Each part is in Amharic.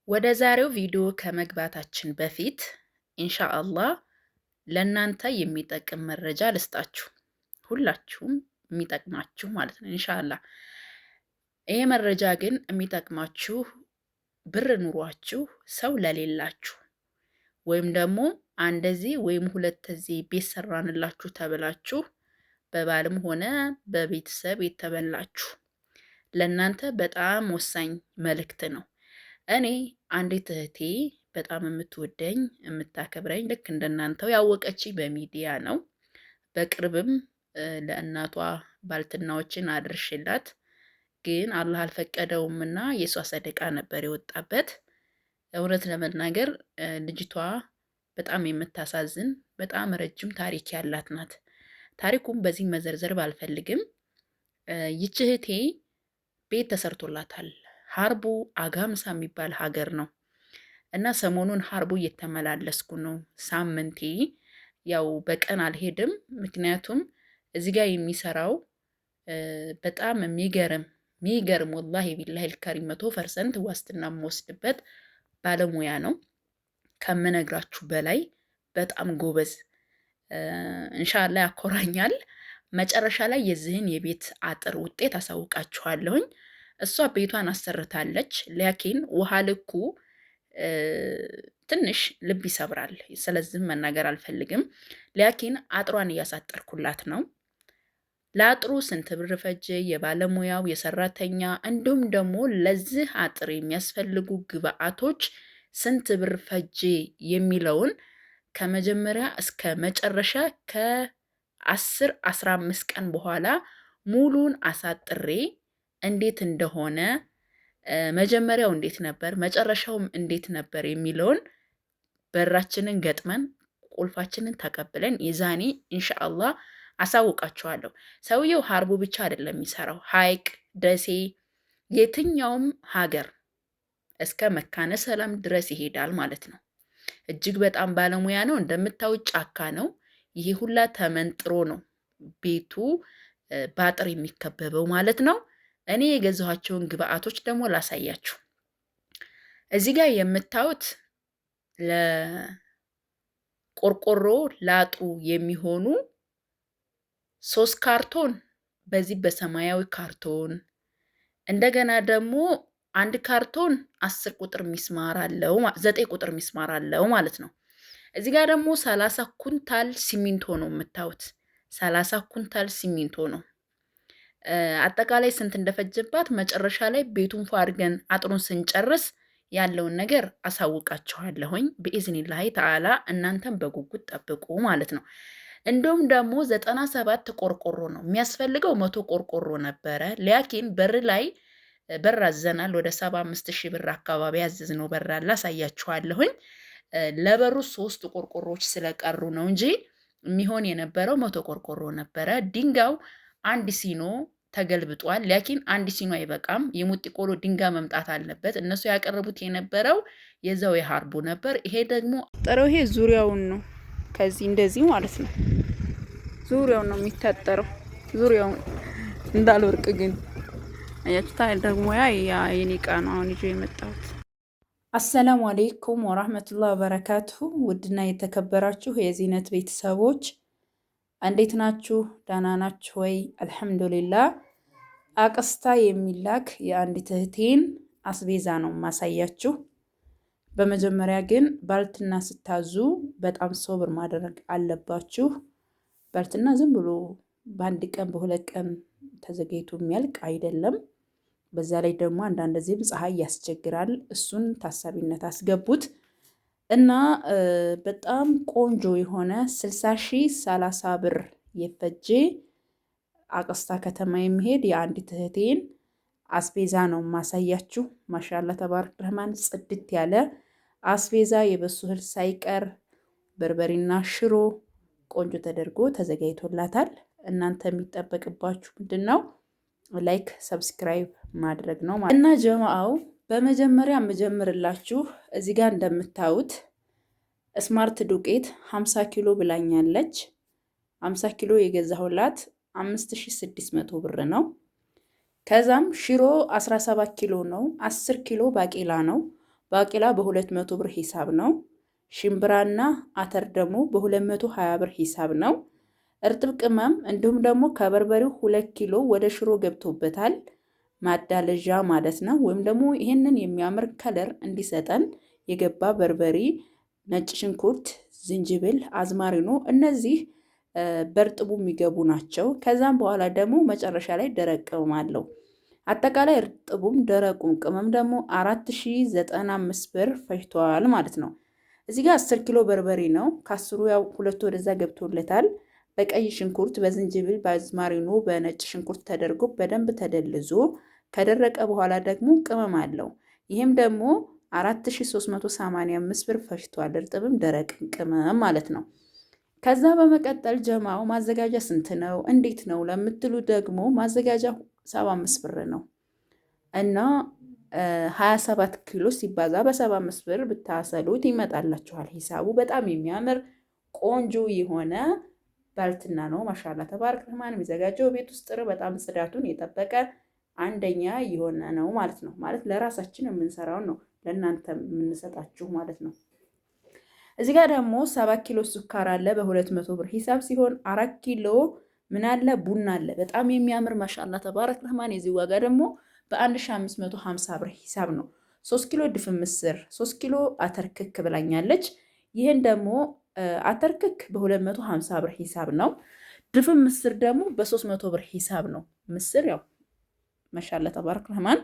ወደ ዛሬው ቪዲዮ ከመግባታችን በፊት ኢንሻአላህ ለናንተ የሚጠቅም መረጃ ልስጣችሁ። ሁላችሁም የሚጠቅማችሁ ማለት ነው ኢንሻአላህ። ይሄ መረጃ ግን የሚጠቅማችሁ ብር ኑሯችሁ ሰው ለሌላችሁ ወይም ደግሞ አንደዚህ ወይም ሁለተዚህ ቤት ሰራንላችሁ ተብላችሁ በባልም ሆነ በቤተሰብ የተበላችሁ ለናንተ በጣም ወሳኝ መልእክት ነው። እኔ አንዲት እህቴ በጣም የምትወደኝ የምታከብረኝ ልክ እንደናንተው ያወቀችኝ በሚዲያ ነው። በቅርብም ለእናቷ ባልትናዎችን አድርሽላት፣ ግን አላህ አልፈቀደውምና የሷ ሰደቃ ነበር የወጣበት። እውነት ለመናገር ልጅቷ በጣም የምታሳዝን በጣም ረጅም ታሪክ ያላት ናት። ታሪኩም በዚህ መዘርዘር ባልፈልግም ይች እህቴ ቤት ተሰርቶላታል። ሀርቡ አጋምሳ የሚባል ሀገር ነው እና ሰሞኑን ሀርቡ እየተመላለስኩ ነው። ሳምንቴ ያው በቀን አልሄድም፣ ምክንያቱም እዚህ ጋር የሚሰራው በጣም የሚገርም ወላሂ ቢላሂ ልከሪም 100% ዋስትና የምወስድበት ባለሙያ ነው። ከምነግራችሁ በላይ በጣም ጎበዝ፣ እንሻላ ያኮራኛል። መጨረሻ ላይ የዚህን የቤት አጥር ውጤት አሳውቃችኋለሁኝ። እሷ ቤቷን አሰርታለች። ላኪን ውሃ ልኩ ትንሽ ልብ ይሰብራል። ስለዚህም መናገር አልፈልግም። ላኪን አጥሯን እያሳጠርኩላት ነው። ለአጥሩ ስንት ብር ፈጀ፣ የባለሙያው የሰራተኛ፣ እንዲሁም ደግሞ ለዚህ አጥር የሚያስፈልጉ ግብአቶች ስንት ብር ፈጀ የሚለውን ከመጀመሪያ እስከ መጨረሻ ከ10-15 ቀን በኋላ ሙሉን አሳጥሬ እንዴት እንደሆነ መጀመሪያው እንዴት ነበር መጨረሻውም እንዴት ነበር የሚለውን በራችንን ገጥመን ቁልፋችንን ተቀብለን የዛኔ ኢንሻአላህ አሳውቃችኋለሁ። ሰውየው ሀርቡ ብቻ አይደለም የሚሰራው፣ ሀይቅ፣ ደሴ፣ የትኛውም ሀገር እስከ መካነ ሰላም ድረስ ይሄዳል ማለት ነው። እጅግ በጣም ባለሙያ ነው። እንደምታዩት ጫካ ነው። ይሄ ሁላ ተመንጥሮ ነው ቤቱ በአጥር የሚከበበው ማለት ነው። እኔ የገዛኋቸውን ግብአቶች ደግሞ ላሳያችሁ። እዚህ ጋር የምታዩት ለቆርቆሮ ላጡ የሚሆኑ 3 ካርቶን በዚህ በሰማያዊ ካርቶን፣ እንደገና ደግሞ 1 ካርቶን 10 ቁጥር ሚስማር አለው፣ 9 ቁጥር ሚስማር አለው ማለት ነው። እዚህ ጋር ደግሞ 30 ኩንታል ሲሚንቶ ነው የምታዩት። 30 ኩንታል ሲሚንቶ ነው። አጠቃላይ ስንት እንደፈጀባት መጨረሻ ላይ ቤቱን ፏ አድርገን አጥሩን ስንጨርስ ያለውን ነገር አሳውቃችኋለሁኝ በኢዝኒላሂ ተዓላ። እናንተም በጉጉት ጠብቁ ማለት ነው። እንዲሁም ደግሞ 97 ቆርቆሮ ነው የሚያስፈልገው። 100 ቆርቆሮ ነበረ። ላኪን በር አዘናል። ወደ 75,000 ብር አካባቢ ያዘዝነው በር አለ፣ አሳያችኋለሁኝ። ለበሩ 3 ቆርቆሮች ስለቀሩ ነው እንጂ የሚሆን የነበረው 100 ቆርቆሮ ነበረ። ድንጋው 1 ሲኖ ተገልብጧል። ላኪን 1 ሲኖ አይበቃም። የሙጢ ቆሎ ድንጋይ መምጣት አለበት። እነሱ ያቀረቡት የነበረው የዛው የሀርቡ ነበር። ይሄ ደግሞ ጠረው ይሄ ዙሪያውን ነው፣ ከዚህ እንደዚህ ማለት ነው። ዙሪያውን ነው የሚታጠረው፣ ዙሪያውን እንዳልወርቅ ግን አያችሁታ። ደግሞ ያ የኔ ዕቃ ነው አሁን ይዤ የመጣሁት። አሰላሙ አሌይኩም ወራህመቱላሂ ወበረካቱሁ። ውድና የተከበራችሁ የዚህነት ቤተሰቦች እንዴት ናችሁ? ዳና ናችሁ ወይ? አልሐምዱሊላህ። አቅስታ የሚላክ የአንዲት እህቴን አስቤዛ ነው ማሳያችሁ። በመጀመሪያ ግን ባልትና ስታዙ በጣም ሶብር ማድረግ አለባችሁ። ባልትና ዝም ብሎ በአንድ ቀን በሁለት ቀን ተዘጋጅቶ የሚያልቅ አይደለም። በዛ ላይ ደግሞ አንዳንድ ጊዜም ፀሐይ ያስቸግራል። እሱን ታሳቢነት አስገቡት እና በጣም ቆንጆ የሆነ 60,030 ብር የፈጀ አቅስታ ከተማ የሚሄድ የአንዲት እህቴን አስቤዛ ነው ማሳያችሁ። ማሻአላ ተባረክ ረህማን፣ ጽድት ያለ አስቤዛ የበሱ እህል ሳይቀር በርበሬና ሽሮ ቆንጆ ተደርጎ ተዘጋጅቶላታል። እናንተ የሚጠበቅባችሁ ምንድነው? ላይክ ሰብስክራይብ ማድረግ ነው እና ጀማአው በመጀመሪያ የምጀምርላችሁ እዚህ ጋር እንደምታዩት ስማርት ዱቄት 50 ኪሎ ብላኛለች። 50 ኪሎ የገዛሁላት 5600 ብር ነው። ከዛም ሽሮ 17 ኪሎ ነው። 10 ኪሎ ባቄላ ነው። ባቂላ በ200 ብር ሂሳብ ነው። ሽምብራና አተር ደግሞ በ220 ብር ሂሳብ ነው። እርጥብ ቅመም እንዲሁም ደግሞ ከበርበሬው 2 ኪሎ ወደ ሽሮ ገብቶበታል። ማዳለዣ ማለት ነው። ወይም ደግሞ ይህንን የሚያምር ከለር እንዲሰጠን የገባ በርበሬ፣ ነጭ ሽንኩርት፣ ዝንጅብል፣ አዝማሪኖ እነዚህ በርጥቡ የሚገቡ ናቸው። ከዛም በኋላ ደግሞ መጨረሻ ላይ ደረቅ ቅመም አለው። አጠቃላይ እርጥቡም ደረቁም ቅመም ደግሞ 4095 ብር ፈጅቷል ማለት ነው። እዚህ ጋር 10 ኪሎ በርበሬ ነው። ከአስሩ ያው ሁለቱ ወደዛ ገብቶለታል። በቀይ ሽንኩርት፣ በዝንጅብል፣ በአዝማሪኖ፣ በነጭ ሽንኩርት ተደርጎ በደንብ ተደልዞ ከደረቀ በኋላ ደግሞ ቅመም አለው። ይህም ደግሞ 4385 ብር ፈጅቷል። እርጥብም ደረቅ ቅመም ማለት ነው። ከዛ በመቀጠል ጀማው ማዘጋጃ ስንት ነው እንዴት ነው ለምትሉ ደግሞ ማዘጋጃ 75 ብር ነው እና 27 ኪሎ ሲባዛ በ75 ብር ብታሰሉት ይመጣላችኋል ሂሳቡ። በጣም የሚያምር ቆንጆ የሆነ ባልትና ነው። ማሻላ ተባረክ ረህማን። የሚዘጋጀው ቤት ውስጥ በጣም ጽዳቱን የጠበቀ አንደኛ የሆነ ነው ማለት ነው። ማለት ለራሳችን የምንሰራውን ነው ለእናንተ የምንሰጣችሁ ማለት ነው። እዚህ ጋር ደግሞ 7 ኪሎ ሱካር አለ በ200 ብር ሂሳብ ሲሆን 4 ኪሎ ምን አለ ቡና አለ። በጣም የሚያምር ማሻአላ ተባረክ ረህማን። የዚህ ዋጋ ደግሞ በ1550 ብር ሂሳብ ነው። 3 ኪሎ ድፍን ምስር፣ 3 ኪሎ አተርክክ ብላኛለች። ይህን ደግሞ አተርክክ በ250 ብር ሂሳብ ነው። ድፍን ምስር ደግሞ በ300 ብር ሂሳብ ነው። ምስር ያው ማሻአላ ተባረክ ረህማን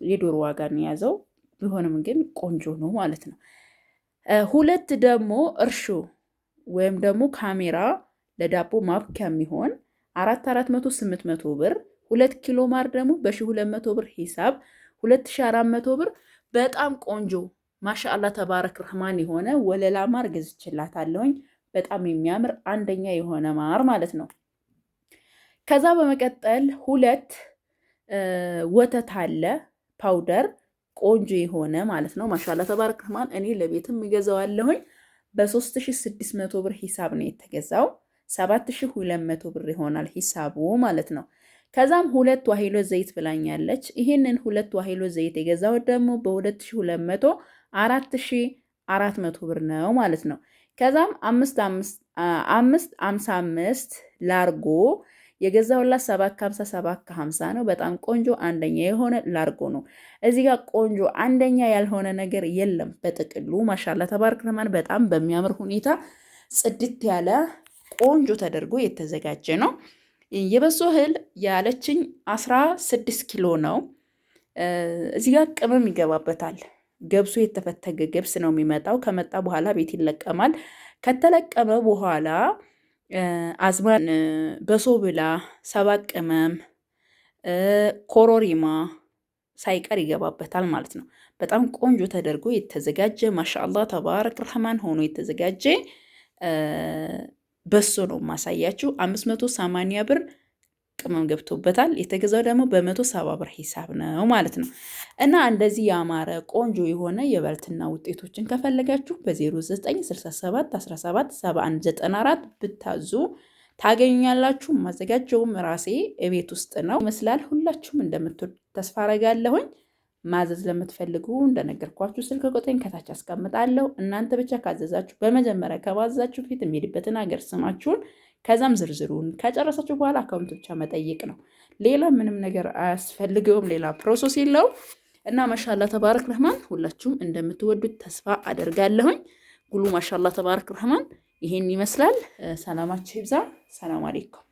የዶሮ ዋጋ ነው የያዘው። ቢሆንም ግን ቆንጆ ነው ማለት ነው። ሁለት ደግሞ እርሾ ወይም ደግሞ ካሜራ ለዳቦ ማብኪያ የሚሆን 4800 ብር። 2 ኪሎ ማር ደግሞ በ1200 ብር ሂሳብ 2400 ብር። በጣም ቆንጆ ማሻአላ ተባረክ ረህማን የሆነ ወለላ ማር ገዝቼላታለሁኝ። በጣም የሚያምር አንደኛ የሆነ ማር ማለት ነው። ከዛ በመቀጠል 2 ወተት አለ ፓውደር ቆንጆ የሆነ ማለት ነው። ማሻአላ ተባረክ ረህማን። እኔ ለቤትም ይገዛዋለሁኝ በ3600 ብር ሂሳብ ነው የተገዛው። 7200 ብር ይሆናል ሂሳቡ ማለት ነው። ከዛም 2 ዋሂሎ ዘይት ብላኛለች። ይህንን 2 ዋሂሎ ዘይት የገዛው ደግሞ በ2200 4400 ብር ነው ማለት ነው። ከዛም 555 ላርጎ የገዛውላት 750 ነው። በጣም ቆንጆ አንደኛ የሆነ ላርጎ ነው። እዚህ ጋር ቆንጆ አንደኛ ያልሆነ ነገር የለም በጥቅሉ ማሻአላ ተባረክ ረህማን። በጣም በሚያምር ሁኔታ ጽድት ያለ ቆንጆ ተደርጎ የተዘጋጀ ነው። የበሶ እህል ያለችኝ 16 ኪሎ ነው። እዚህ ጋር ቅመም ይገባበታል። ገብሱ የተፈተገ ገብስ ነው የሚመጣው። ከመጣ በኋላ ቤት ይለቀማል። ከተለቀመ በኋላ አዝማን በሶብላ 7 ቅመም ኮሮሪማ ሳይቀር ይገባበታል ማለት ነው። በጣም ቆንጆ ተደርጎ የተዘጋጀ ማሻአላ ተባረክ ረህማን ሆኖ የተዘጋጀ በሶ ነው ማሳያችሁ። 580 ብር ቅመም ገብቶበታል። የተገዛው ደግሞ በ170 ብር ሂሳብ ነው ማለት ነው። እና እንደዚህ ያማረ ቆንጆ የሆነ የባልትና ውጤቶችን ከፈለጋችሁ በ0967 17 7194 ብታዙ ታገኛላችሁ። ማዘጋጀውም ራሴ ቤት ውስጥ ነው ይመስላል። ሁላችሁም እንደምትወዱ ተስፋ አረጋለሁኝ። ማዘዝ ለምትፈልጉ እንደነገርኳችሁ ስልክ ቁጥሬን ከታች አስቀምጣለሁ። እናንተ ብቻ ካዘዛችሁ በመጀመሪያ ከማዘዛችሁ ፊት የሚሄድበትን ሀገር ስማችሁን ከዛም ዝርዝሩን ከጨረሳችሁ በኋላ አካውንት ብቻ መጠየቅ ነው። ሌላ ምንም ነገር አያስፈልገውም። ሌላ ፕሮሰስ የለው እና ማሻአላ ተባረክ ረህማን ሁላችሁም እንደምትወዱት ተስፋ አደርጋለሁኝ። ጉሉ ማሻአላ ተባረክ ረህማን ይሄን ይመስላል። ሰላማችሁ ይብዛ። ሰላም አለይኩም።